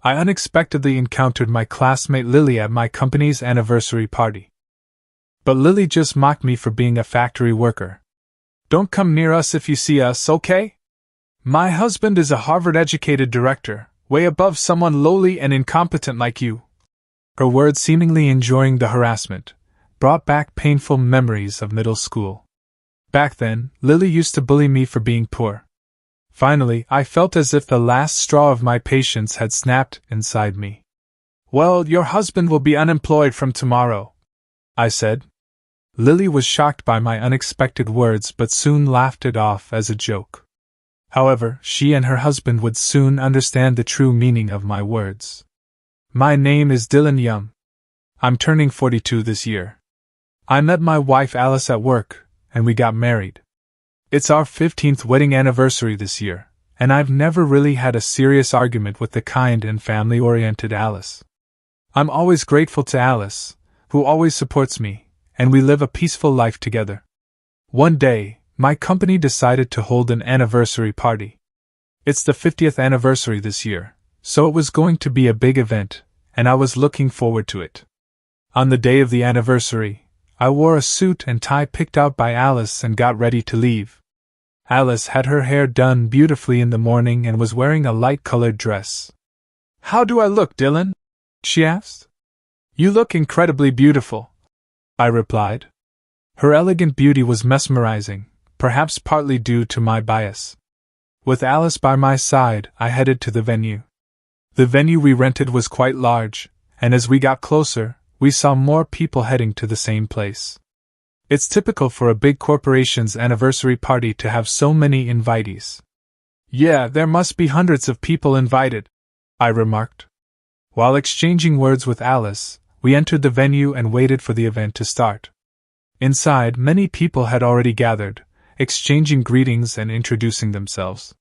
I unexpectedly encountered my classmate Lily at my company's anniversary party. But Lily just mocked me for being a factory worker. "Don't come near us if you see us, okay? My husband is a Harvard-educated director, way above someone lowly and incompetent like you." Her words, seemingly enjoying the harassment, brought back painful memories of middle school. Back then, Lily used to bully me for being poor. Finally, I felt as if the last straw of my patience had snapped inside me. "Well, your husband will be unemployed from tomorrow," I said. Lily was shocked by my unexpected words but soon laughed it off as a joke. However, she and her husband would soon understand the true meaning of my words. "My name is Dylan Yum. I'm turning 42 this year. I met my wife Alice at work, and we got married. It's our 15th wedding anniversary this year, and I've never really had a serious argument with the kind and family-oriented Alice. I'm always grateful to Alice, who always supports me, and we live a peaceful life together. One day, my company decided to hold an anniversary party. It's the 50th anniversary this year, so it was going to be a big event, and I was looking forward to it. On the day of the anniversary, I wore a suit and tie picked out by Alice and got ready to leave. Alice had her hair done beautifully in the morning and was wearing a light-colored dress. "How do I look, Dylan?" she asked. "You look incredibly beautiful," I replied. Her elegant beauty was mesmerizing, perhaps partly due to my bias. With Alice by my side, I headed to the venue. The venue we rented was quite large, and as we got closer, we saw more people heading to the same place. It's typical for a big corporation's anniversary party to have so many invitees. "Yeah, there must be hundreds of people invited," I remarked. While exchanging words with Alice, we entered the venue and waited for the event to start. Inside, many people had already gathered, exchanging greetings and introducing themselves.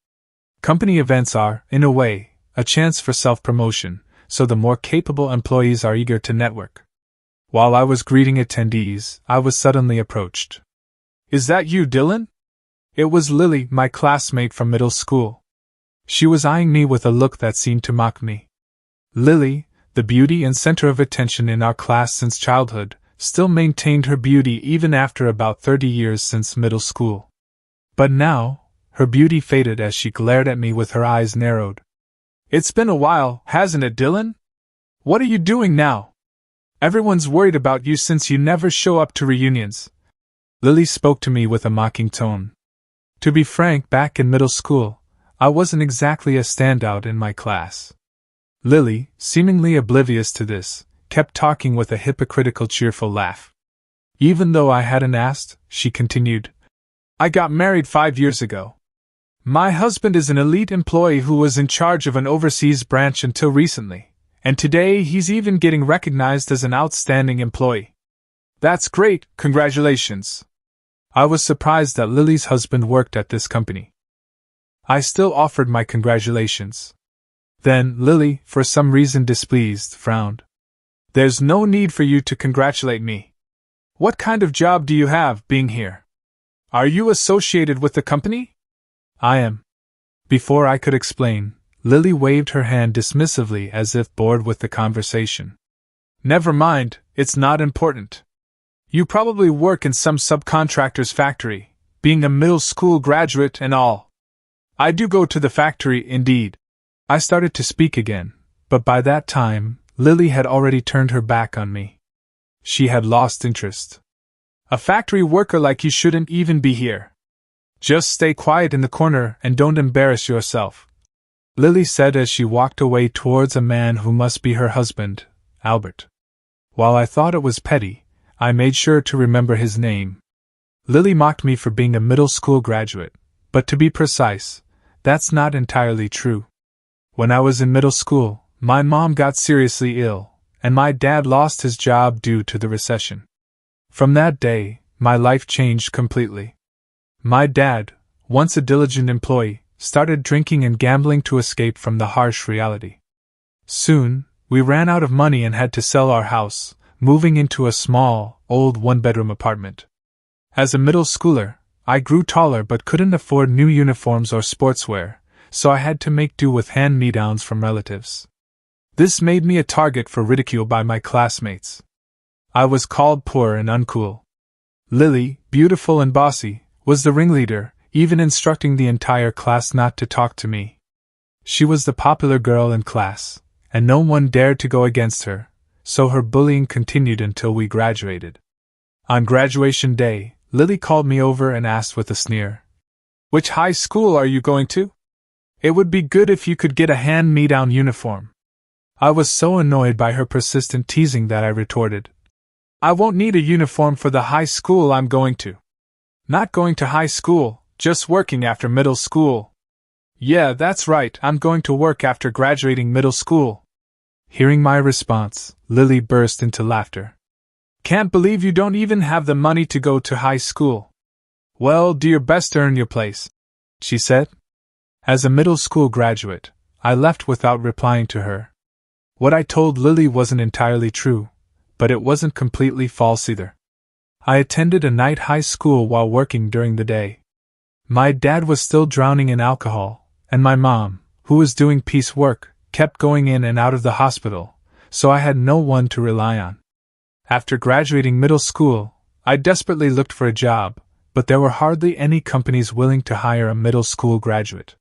Company events are, in a way, a chance for self-promotion, so the more capable employees are eager to network. While I was greeting attendees, I was suddenly approached. "Is that you, Dylan?" It was Lily, my classmate from middle school. She was eyeing me with a look that seemed to mock me. Lily, the beauty and center of attention in our class since childhood, still maintained her beauty even after about 30 years since middle school. But now, her beauty faded as she glared at me with her eyes narrowed. "It's been a while, hasn't it, Dylan? What are you doing now? Everyone's worried about you since you never show up to reunions." Lily spoke to me with a mocking tone. To be frank, back in middle school, I wasn't exactly a standout in my class. Lily, seemingly oblivious to this, kept talking with a hypocritical cheerful laugh. Even though I hadn't asked, she continued, "I got married 5 years ago. My husband is an elite employee who was in charge of an overseas branch until recently. And today he's even getting recognized as an outstanding employee." "That's great, congratulations." I was surprised that Lily's husband worked at this company. I still offered my congratulations. Then Lily, for some reason displeased, frowned. "There's no need for you to congratulate me. What kind of job do you have, being here? Are you associated with the company?" "I am." Before I could explain, Lily waved her hand dismissively as if bored with the conversation. "Never mind, it's not important. You probably work in some subcontractor's factory, being a middle school graduate and all." "I do go to the factory, indeed." I started to speak again, but by that time, Lily had already turned her back on me. She had lost interest. "A factory worker like you shouldn't even be here. Just stay quiet in the corner and don't embarrass yourself," Lily said as she walked away towards a man who must be her husband, Albert. While I thought it was petty, I made sure to remember his name. Lily mocked me for being a middle school graduate, but to be precise, that's not entirely true. When I was in middle school, my mom got seriously ill, and my dad lost his job due to the recession. From that day, my life changed completely. My dad, once a diligent employee, started drinking and gambling to escape from the harsh reality. Soon, we ran out of money and had to sell our house, moving into a small, old one-bedroom apartment. As a middle schooler, I grew taller but couldn't afford new uniforms or sportswear, so I had to make do with hand-me-downs from relatives. This made me a target for ridicule by my classmates. I was called poor and uncool. Lily, beautiful and bossy, was the ringleader, even instructing the entire class not to talk to me. She was the popular girl in class, and no one dared to go against her, so her bullying continued until we graduated. On graduation day, Lily called me over and asked with a sneer, "Which high school are you going to? It would be good if you could get a hand-me-down uniform." I was so annoyed by her persistent teasing that I retorted, "I won't need a uniform for the high school I'm going to." "Not going to high school, just working after middle school." "Yeah, that's right, I'm going to work after graduating middle school." Hearing my response, Lily burst into laughter. "Can't believe you don't even have the money to go to high school. Well, do your best to earn your place," she said. As a middle school graduate, I left without replying to her. What I told Lily wasn't entirely true, but it wasn't completely false either. I attended a night high school while working during the day. My dad was still drowning in alcohol, and my mom, who was doing piecework, kept going in and out of the hospital, so I had no one to rely on. After graduating middle school, I desperately looked for a job, but there were hardly any companies willing to hire a middle school graduate.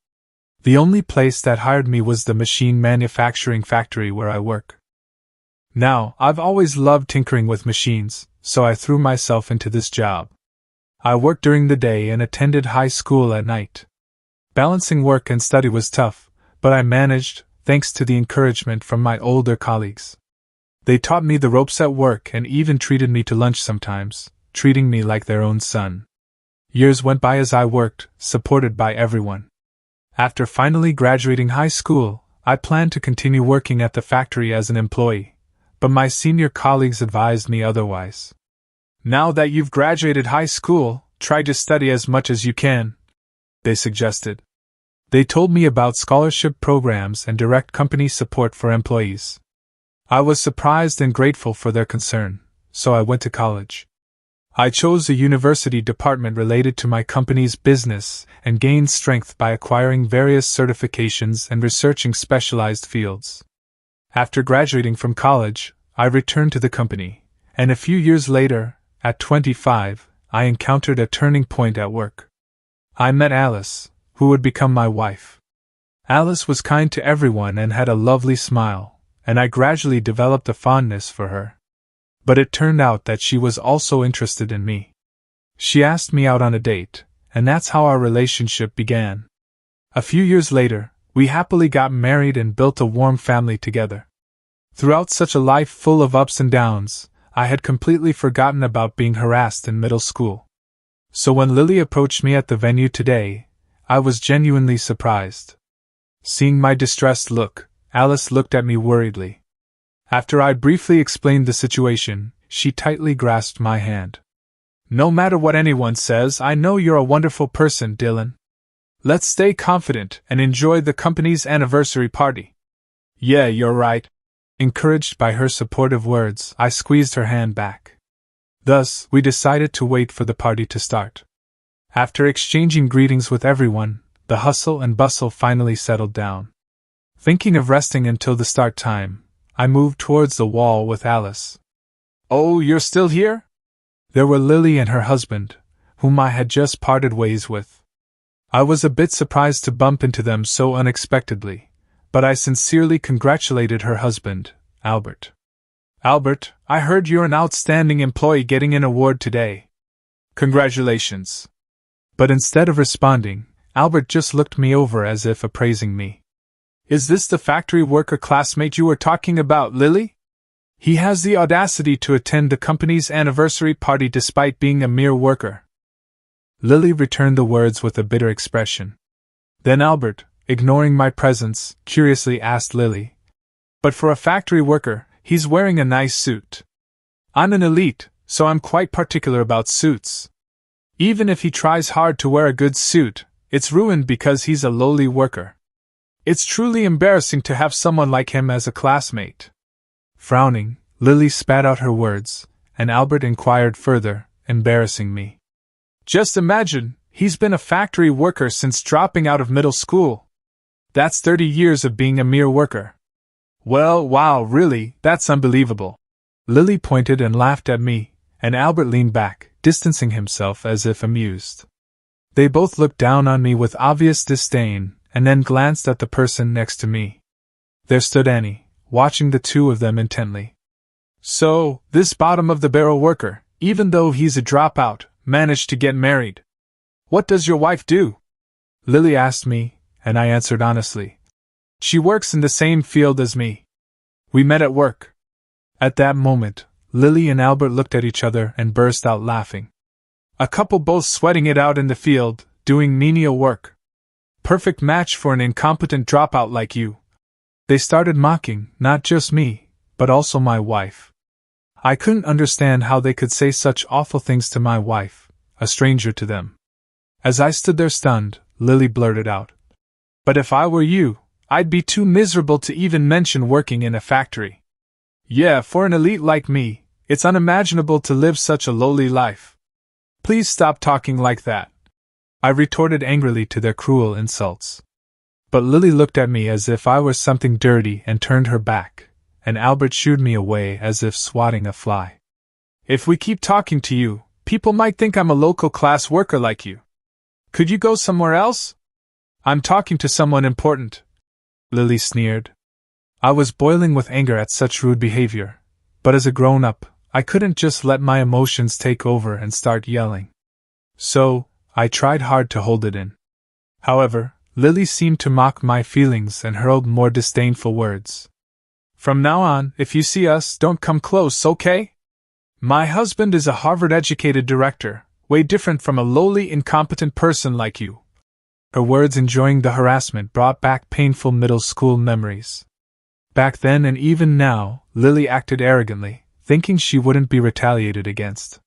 The only place that hired me was the machine manufacturing factory where I work. Now, I've always loved tinkering with machines, so I threw myself into this job. I worked during the day and attended high school at night. Balancing work and study was tough, but I managed, thanks to the encouragement from my older colleagues. They taught me the ropes at work and even treated me to lunch sometimes, treating me like their own son. Years went by as I worked, supported by everyone. After finally graduating high school, I planned to continue working at the factory as an employee, but my senior colleagues advised me otherwise. "Now that you've graduated high school, try to study as much as you can," they suggested. They told me about scholarship programs and direct company support for employees. I was surprised and grateful for their concern, so I went to college. I chose a university department related to my company's business and gained strength by acquiring various certifications and researching specialized fields. After graduating from college, I returned to the company, and a few years later, at 25, I encountered a turning point at work. I met Alice, who would become my wife. Alice was kind to everyone and had a lovely smile, and I gradually developed a fondness for her. But it turned out that she was also interested in me. She asked me out on a date, and that's how our relationship began. A few years later, we happily got married and built a warm family together. Throughout such a life full of ups and downs, I had completely forgotten about being harassed in middle school. So when Lily approached me at the venue today, I was genuinely surprised. Seeing my distressed look, Alice looked at me worriedly. After I briefly explained the situation, she tightly grasped my hand. "No matter what anyone says, I know you're a wonderful person, Dylan. Let's stay confident and enjoy the company's anniversary party." "Yeah, you're right." Encouraged by her supportive words, I squeezed her hand back. Thus, we decided to wait for the party to start. After exchanging greetings with everyone, the hustle and bustle finally settled down. Thinking of resting until the start time, I moved towards the wall with Alice. "Oh, you're still here?" There were Lily and her husband, whom I had just parted ways with. I was a bit surprised to bump into them so unexpectedly, but I sincerely congratulated her husband, Albert. "Albert, I heard you're an outstanding employee getting an award today. Congratulations." But instead of responding, Albert just looked me over as if appraising me. "Is this the factory worker classmate you were talking about, Lily? He has the audacity to attend the company's anniversary party despite being a mere worker." Lily returned the words with a bitter expression. Then Albert, ignoring my presence, curiously asked Lily, "But for a factory worker, he's wearing a nice suit. I'm an elite, so I'm quite particular about suits. Even if he tries hard to wear a good suit, it's ruined because he's a lowly worker. It's truly embarrassing to have someone like him as a classmate." Frowning, Lily spat out her words, and Albert inquired further, embarrassing me. "Just imagine, he's been a factory worker since dropping out of middle school. That's 30 years of being a mere worker. Well, wow, really, that's unbelievable. Lily pointed and laughed at me, and Albert leaned back, distancing himself as if amused. They both looked down on me with obvious disdain, and then glanced at the person next to me. There stood Annie, watching the two of them intently. So, this bottom-of-the-barrel worker, even though he's a dropout, managed to get married. What does your wife do? Lily asked me, and I answered honestly. She works in the same field as me. We met at work. At that moment, Lily and Albert looked at each other and burst out laughing. A couple both sweating it out in the field, doing menial work. Perfect match for an incompetent dropout like you. They started mocking, not just me, but also my wife. I couldn't understand how they could say such awful things to my wife, a stranger to them. As I stood there stunned, Lily blurted out, "But if I were you, I'd be too miserable to even mention working in a factory. Yeah, for an elite like me, it's unimaginable to live such a lowly life. Please stop talking like that," I retorted angrily to their cruel insults. But Lily looked at me as if I were something dirty and turned her back, and Albert shooed me away as if swatting a fly. "If we keep talking to you, people might think I'm a local class worker like you. Could you go somewhere else? I'm talking to someone important," Lily sneered. I was boiling with anger at such rude behavior, but as a grown-up, I couldn't just let my emotions take over and start yelling. So, I tried hard to hold it in. However, Lily seemed to mock my feelings and hurled more disdainful words. "From now on, if you see us, don't come close, okay? My husband is a Harvard-educated director, way different from a lowly, incompetent person like you." Her words enjoying the harassment brought back painful middle school memories. Back then and even now, Lily acted arrogantly, thinking she wouldn't be retaliated against.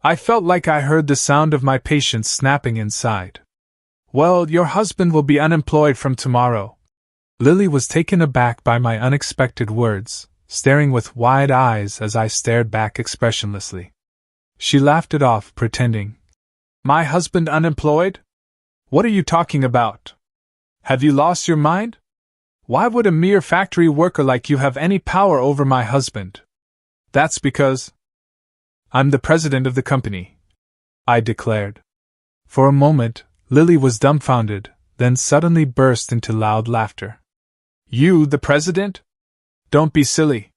I felt like I heard the sound of my patience snapping inside. "Well, your husband will be unemployed from tomorrow." Lily was taken aback by my unexpected words, staring with wide eyes as I stared back expressionlessly. She laughed it off, pretending, "My husband unemployed? What are you talking about? Have you lost your mind? Why would a mere factory worker like you have any power over my husband?" "That's because I'm the president of the company," I declared. For a moment, Lily was dumbfounded, then suddenly burst into loud laughter. "You, the president? Don't be silly.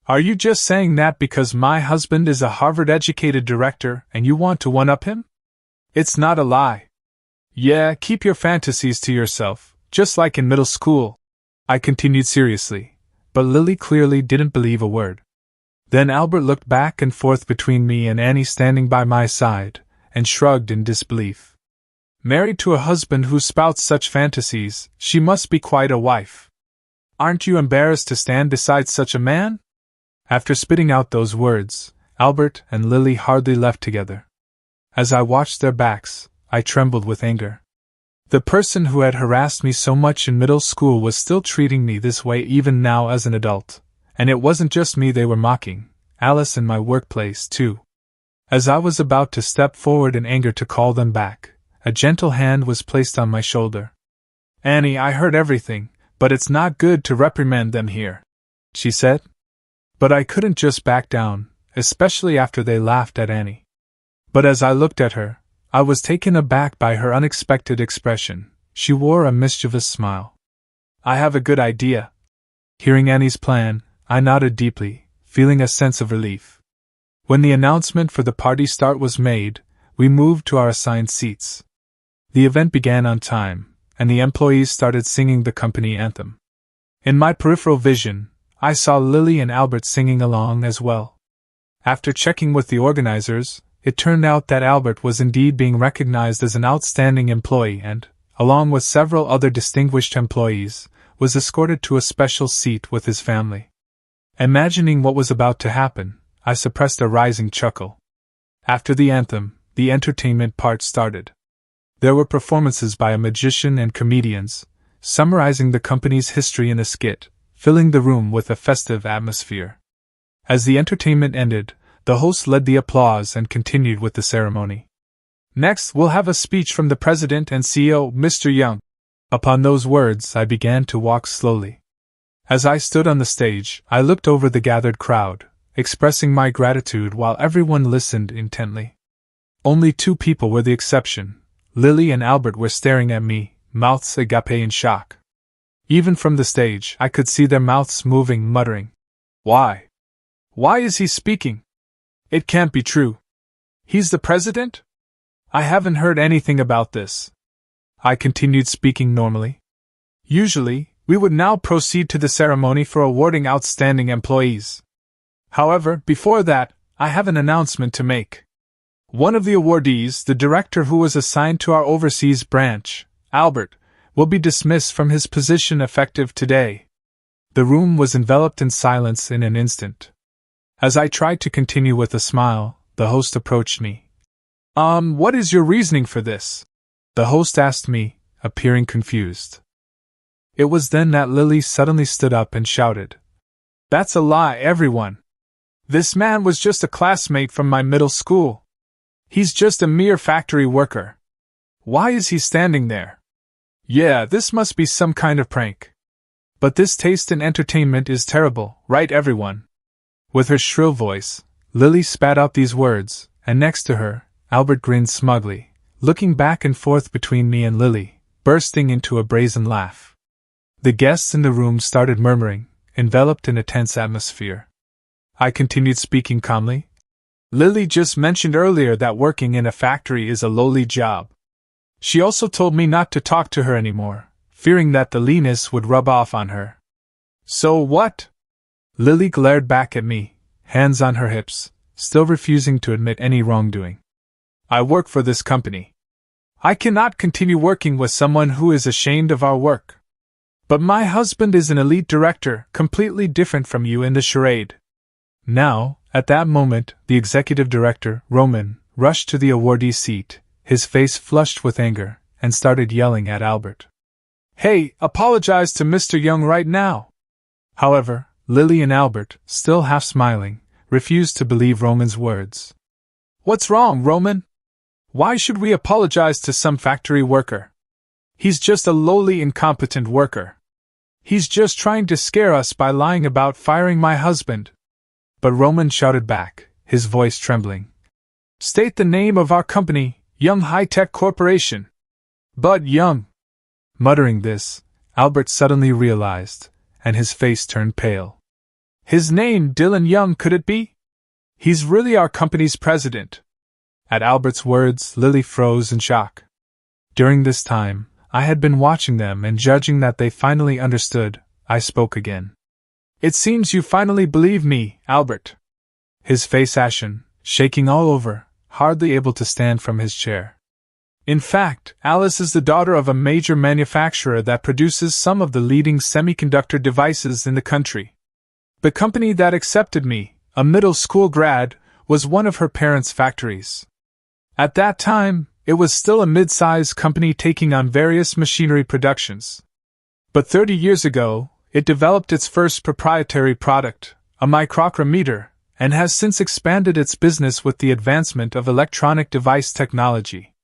Are you just saying that because my husband is a Harvard-educated director and you want to one-up him? It's not a lie. Yeah, keep your fantasies to yourself, just like in middle school," I continued seriously, but Lily clearly didn't believe a word. Then Albert looked back and forth between me and Annie standing by my side, and shrugged in disbelief. "Married to a husband who spouts such fantasies, she must be quite a wife. Aren't you embarrassed to stand beside such a man?" After spitting out those words, Albert and Lily hardly left together. As I watched their backs, I trembled with anger. The person who had harassed me so much in middle school was still treating me this way even now as an adult, and it wasn't just me they were mocking, Alice and my workplace too. As I was about to step forward in anger to call them back, a gentle hand was placed on my shoulder. "Annie, I heard everything, but it's not good to reprimand them here," she said. But I couldn't just back down, especially after they laughed at Annie. But as I looked at her, I was taken aback by her unexpected expression. She wore a mischievous smile. "I have a good idea." Hearing Annie's plan, I nodded deeply, feeling a sense of relief. When the announcement for the party start was made, we moved to our assigned seats. The event began on time, and the employees started singing the company anthem. In my peripheral vision, I saw Lily and Albert singing along as well. After checking with the organizers, it turned out that Albert was indeed being recognized as an outstanding employee and, along with several other distinguished employees, was escorted to a special seat with his family. Imagining what was about to happen, I suppressed a rising chuckle. After the anthem, the entertainment part started. There were performances by a magician and comedians, summarizing the company's history in a skit, filling the room with a festive atmosphere. As the entertainment ended, the host led the applause and continued with the ceremony. "Next, we'll have a speech from the president and CEO, Mr. Young." Upon those words, I began to walk slowly. As I stood on the stage, I looked over the gathered crowd, expressing my gratitude while everyone listened intently. Only two people were the exception. Lily and Albert were staring at me, mouths agape in shock. Even from the stage, I could see their mouths moving, muttering, "Why? Why is he speaking? It can't be true. He's the president? I haven't heard anything about this." I continued speaking normally. "Usually, we would now proceed to the ceremony for awarding outstanding employees. However, before that, I have an announcement to make. One of the awardees, the director who was assigned to our overseas branch, Albert, will be dismissed from his position effective today." The room was enveloped in silence in an instant. As I tried to continue with a smile, the host approached me. What is your reasoning for this?" the host asked me, appearing confused. It was then that Lily suddenly stood up and shouted, "That's a lie, everyone! This man was just a classmate from my middle school. He's just a mere factory worker. Why is he standing there? Yeah, this must be some kind of prank. But this taste in entertainment is terrible, right, everyone?" With her shrill voice, Lily spat out these words, and next to her, Albert grinned smugly, looking back and forth between me and Lily, bursting into a brazen laugh. The guests in the room started murmuring, enveloped in a tense atmosphere. I continued speaking calmly. "Lily just mentioned earlier that working in a factory is a lowly job. She also told me not to talk to her anymore, fearing that the leanness would rub off on her." "So what?" Lily glared back at me, hands on her hips, still refusing to admit any wrongdoing. "I work for this company. I cannot continue working with someone who is ashamed of our work. But my husband is an elite director, completely different from you in the charade." Now, at that moment, the executive director, Roman, rushed to the awardee seat, his face flushed with anger, and started yelling at Albert. "Hey, apologize to Mr. Young right now." However, Lily and Albert, still half smiling, refused to believe Roman's words. "What's wrong, Roman? Why should we apologize to some factory worker? He's just a lowly, incompetent worker. He's just trying to scare us by lying about firing my husband." But Roman shouted back, his voice trembling. "State the name of our company, Young High-Tech Corporation." "But Young." Muttering this, Albert suddenly realized, and his face turned pale. "His name, Dylan Young, could it be? He's really our company's president." At Albert's words, Lily froze in shock. During this time, I had been watching them, and judging that they finally understood, I spoke again. "It seems you finally believe me, Albert." His face ashen, shaking all over, hardly able to stand from his chair. "In fact, Alice is the daughter of a major manufacturer that produces some of the leading semiconductor devices in the country. The company that accepted me, a middle school grad, was one of her parents' factories. At that time, it was still a mid-sized company taking on various machinery productions. But 30 years ago, it developed its first proprietary product, a microchrommeter, and has since expanded its business with the advancement of electronic device technology.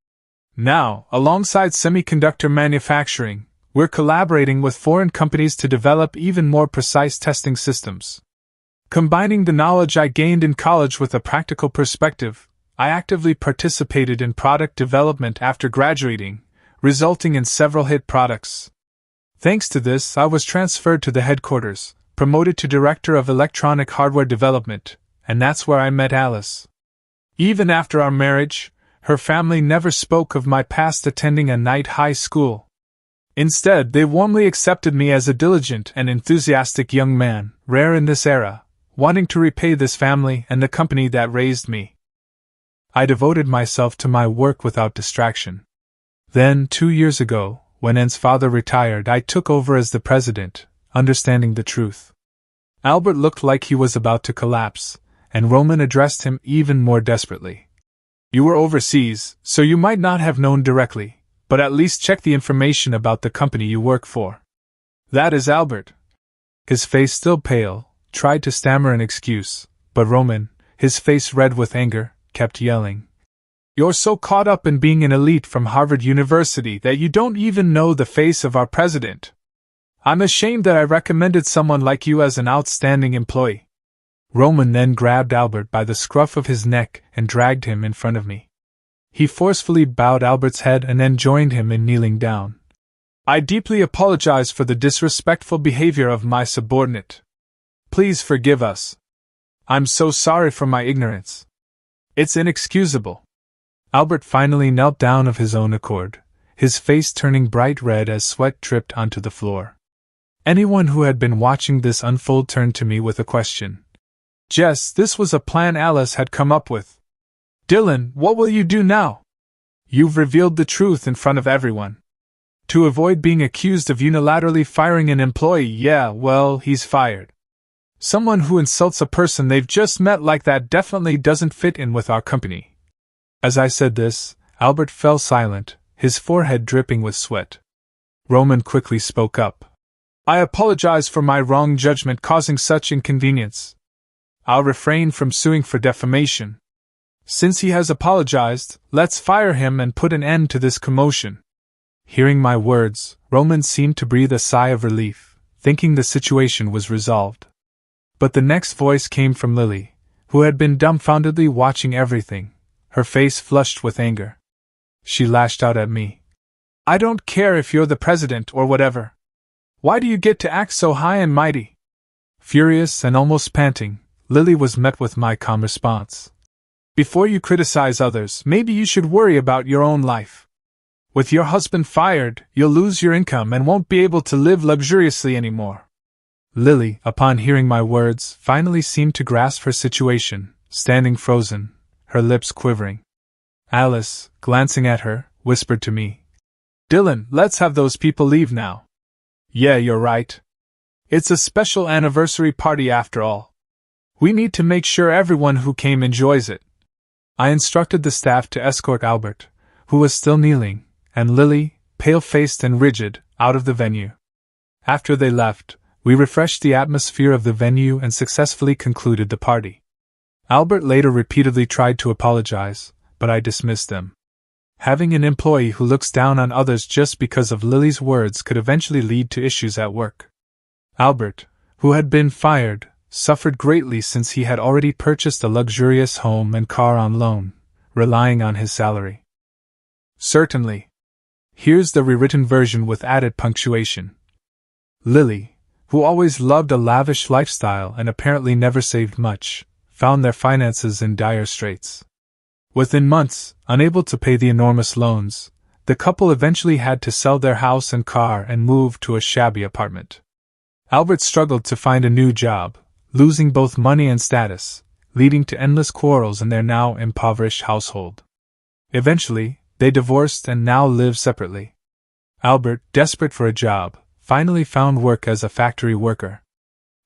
Now, alongside semiconductor manufacturing, we're collaborating with foreign companies to develop even more precise testing systems. Combining the knowledge I gained in college with a practical perspective, I actively participated in product development after graduating, resulting in several hit products. Thanks to this, I was transferred to the headquarters, promoted to Director of Electronic Hardware Development, and that's where I met Alice. Even after our marriage, her family never spoke of my past attending a night high school. Instead, they warmly accepted me as a diligent and enthusiastic young man, rare in this era, wanting to repay this family and the company that raised me. I devoted myself to my work without distraction. Then, 2 years ago, when N's father retired, I took over as the president, understanding the truth. Albert looked like he was about to collapse, and Roman addressed him even more desperately. "You were overseas, so you might not have known directly, but at least check the information about the company you work for." "That is Albert." His face still pale, tried to stammer an excuse, but Roman, his face red with anger, kept yelling. "You're so caught up in being an elite from Harvard University that you don't even know the face of our president. I'm ashamed that I recommended someone like you as an outstanding employee. Roman then grabbed Albert by the scruff of his neck and dragged him in front of me. He forcefully bowed Albert's head and then joined him in kneeling down. I deeply apologize for the disrespectful behavior of my subordinate. Please forgive us. I'm so sorry for my ignorance. It's inexcusable. Albert finally knelt down of his own accord, his face turning bright red as sweat dripped onto the floor. Anyone who had been watching this unfold turned to me with a question. Jess, this was a plan Alice had come up with. Dylan, what will you do now? You've revealed the truth in front of everyone. To avoid being accused of unilaterally firing an employee, yeah, well, he's fired. Someone who insults a person they've just met like that definitely doesn't fit in with our company. As I said this, Albert fell silent, his forehead dripping with sweat. Roman quickly spoke up. I apologize for my wrong judgment causing such inconvenience. I'll refrain from suing for defamation. Since he has apologized, let's fire him and put an end to this commotion. Hearing my words, Roman seemed to breathe a sigh of relief, thinking the situation was resolved. But the next voice came from Lily, who had been dumbfoundedly watching everything, her face flushed with anger. She lashed out at me. I don't care if you're the president or whatever. Why do you get to act so high and mighty? Furious and almost panting, Lily was met with my calm response. Before you criticize others, maybe you should worry about your own life. With your husband fired, you'll lose your income and won't be able to live luxuriously anymore. Lily, upon hearing my words, finally seemed to grasp her situation, standing frozen, her lips quivering. Alice, glancing at her, whispered to me. Dylan, let's have those people leave now. Yeah, you're right. It's a special anniversary party after all. We need to make sure everyone who came enjoys it. I instructed the staff to escort Albert, who was still kneeling, and Lily, pale-faced and rigid, out of the venue. After they left, we refreshed the atmosphere of the venue and successfully concluded the party. Albert later repeatedly tried to apologize, but I dismissed them. Having an employee who looks down on others just because of Lily's words could eventually lead to issues at work. Albert, who had been fired, suffered greatly since he had already purchased a luxurious home and car on loan, relying on his salary. Certainly. Here's the rewritten version with added punctuation. Lily, who always loved a lavish lifestyle and apparently never saved much, found their finances in dire straits. Within months, unable to pay the enormous loans, the couple eventually had to sell their house and car and move to a shabby apartment. Albert struggled to find a new job, losing both money and status, leading to endless quarrels in their now impoverished household. Eventually, they divorced and now live separately. Albert, desperate for a job, finally found work as a factory worker.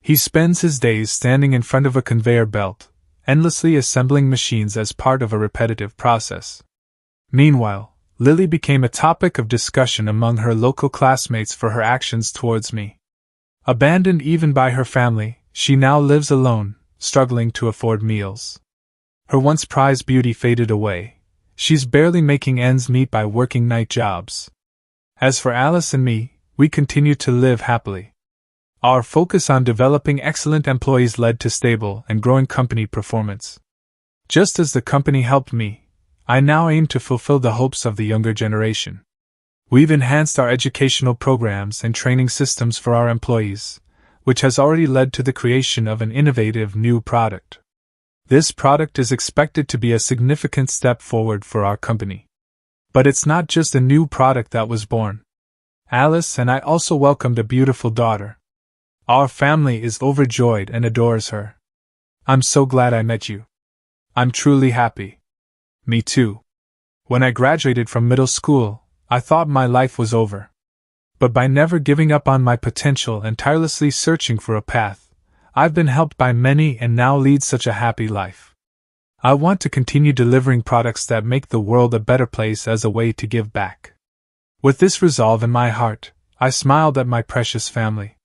He spends his days standing in front of a conveyor belt, endlessly assembling machines as part of a repetitive process. Meanwhile, Lily became a topic of discussion among her local classmates for her actions towards me. Abandoned even by her family, she now lives alone, struggling to afford meals. Her once prized beauty faded away. She's barely making ends meet by working night jobs. As for Alice and me, we continue to live happily. Our focus on developing excellent employees led to stable and growing company performance. Just as the company helped me, I now aim to fulfill the hopes of the younger generation. We've enhanced our educational programs and training systems for our employees, which has already led to the creation of an innovative new product. This product is expected to be a significant step forward for our company. But it's not just a new product that was born. Alice and I also welcomed a beautiful daughter. Our family is overjoyed and adores her. I'm so glad I met you. I'm truly happy. Me too. When I graduated from middle school, I thought my life was over. But by never giving up on my potential and tirelessly searching for a path, I've been helped by many and now lead such a happy life. I want to continue delivering products that make the world a better place as a way to give back. With this resolve in my heart, I smiled at my precious family.